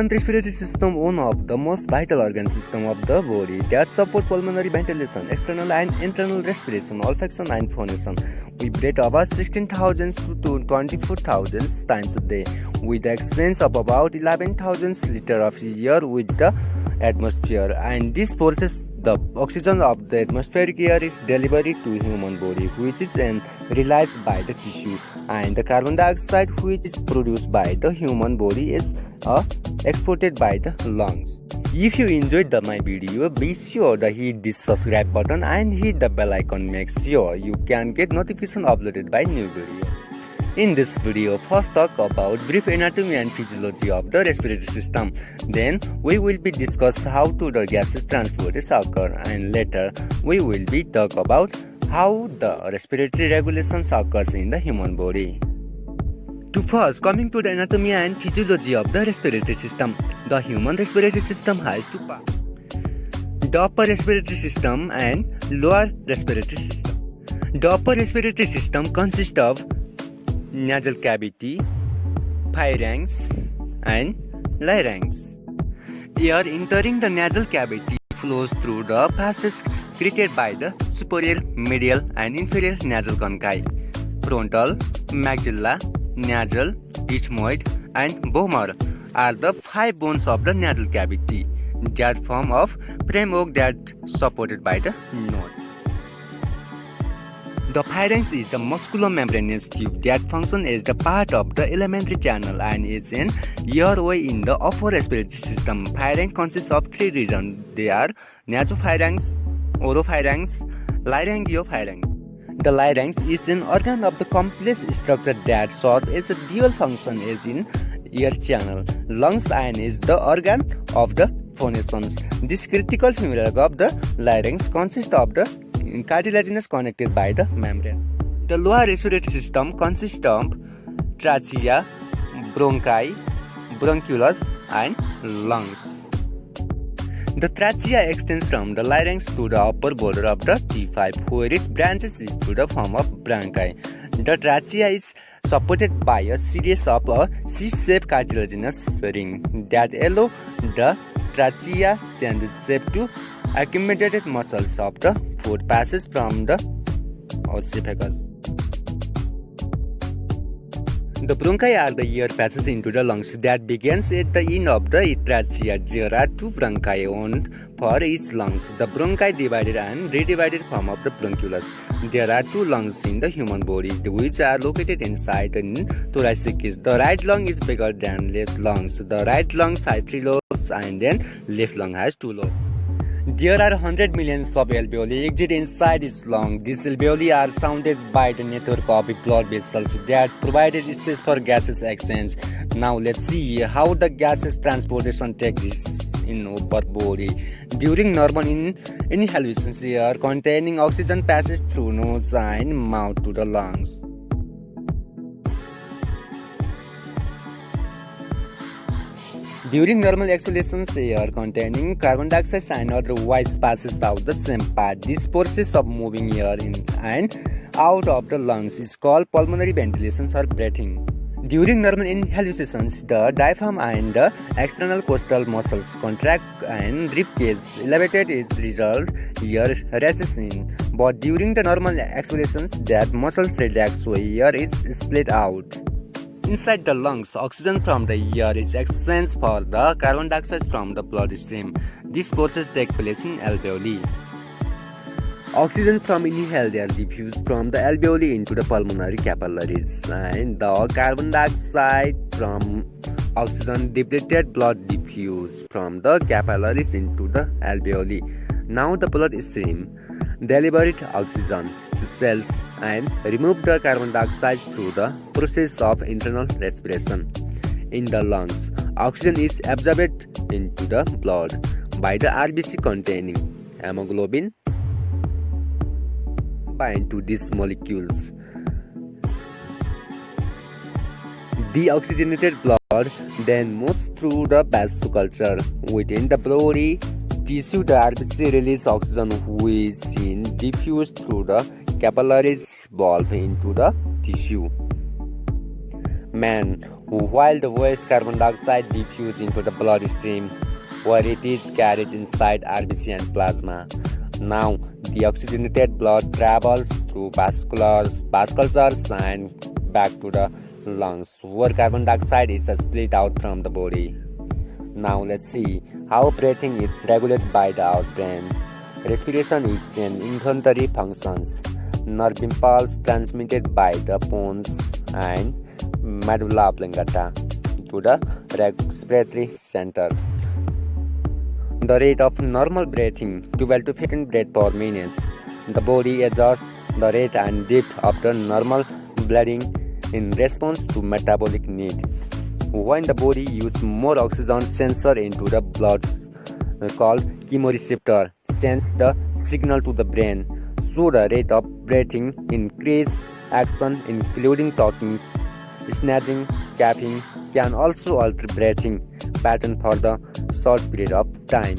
human respiratory system one of the most vital organ system of the body that support pulmonary ventilation, external and internal respiration, olfaction and phonation. We breathe about 16,000 to 24,000 times a day, with the exchange of about 11,000 liters of air with the atmosphere, and this process the oxygen of the atmospheric air is delivered to human body, which is released by the tissue, and the carbon dioxide which is produced by the human body is exported by the lungs. If you enjoyed my video, be sure to hit the subscribe button and hit the bell icon. Make sure you can get notification uploaded by new video. In this video, first talk about brief anatomy and physiology of the respiratory system. Then we will be discuss how the gases transport occur, and later we will be talk about how the respiratory regulations occurs in the human body. To first, coming to the anatomy and physiology of the respiratory system. The human respiratory system has two parts: the upper respiratory system and lower respiratory system. The upper respiratory system consists of nasal cavity, pharynx and larynx. Air entering the nasal cavity flows through the passages created by the superior, medial and inferior nasal conchae. Frontal, maxilla, nasal, ethmoid and vomer are the 5 bones of the nasal cavity that form of framework that supported by the nose. The pharynx is a musculo-membranous tube that functions as the part of the alimentary channel and is an airway in the upper respiratory system. Pharynx consists of 3 regions. They are nasopharynx, oropharynx, laryngopharynx. The larynx is an organ of the complex structure that serves as a dual function as in air channel. Lungs and is the organ of the phonations. This critical femur of the larynx consists of the cartilaginous connected by the membrane. The lower respiratory system consists of trachea, bronchi, bronchioles and lungs. The trachea extends from the larynx to the upper border of the T5, where its branches is to the form of bronchi. The trachea is supported by a series of C-shaped cartilaginous ring that allow the trachea changes shape to accommodated muscles of the food passes from the esophagus. The bronchi are the air passes into the lungs that begins at the end of the trachea. There are 2 bronchi on for each lungs. The bronchi divided and redivided form of the bronchioles. There are 2 lungs in the human body which are located inside the thoracic cage. The right lung is bigger than left lungs. The right lung has 3 lobes and then left lung has 2 lobes. There are 100 million of alveoli exit inside its lung. These alveoli are surrounded by the network of blood vessels that provided space for gases exchange. Now let's see how the gases transportation takes in our body. During normal inhalation, air containing oxygen passes through nose and mouth to the lungs. During normal exhalation, air containing carbon dioxide and otherwise passes out the same path. This process of moving air in and out of the lungs is called pulmonary ventilation or breathing. During normal inhalations, the diaphragm and the external costal muscles contract and ribcage elevated as a result, air rushes in. But during the normal exhalations, that muscles relax so air is split out. Inside the lungs, oxygen from the air is exchanged for the carbon dioxide from the bloodstream. This process takes place in alveoli. Oxygen from inhaled air diffuses from the alveoli into the pulmonary capillaries, and the carbon dioxide from oxygen depleted blood diffuses from the capillaries into the alveoli. Now the bloodstream delivers oxygen to cells and remove the carbon dioxide through the process of internal respiration. In the lungs, oxygen is absorbed into the blood by the RBC containing hemoglobin bind to these molecules. Deoxygenated blood then moves through the vasculature within the body tissue. The RBC release oxygen which is diffused through the capillaries valve into the tissue. Man, while the waste carbon dioxide diffuses into the bloodstream, where it is carried inside RBC and plasma. Now, the oxygenated blood travels through vasculatures and back to the lungs, where carbon dioxide is split out from the body. Now, let's see how breathing is regulated by the outbrain. Respiration is an involuntary function. Nerve impulse transmitted by the pons and medulla oblongata to the respiratory center. The rate of normal breathing 12 to 15 breaths per minute. The body adjusts the rate and depth of the normal breathing in response to metabolic need. When the body uses more oxygen, sensor into the blood called chemoreceptor sends the signal to the brain. So the rate of breathing increase. Action including talking, snatching, coughing can also alter breathing pattern for the short period of time.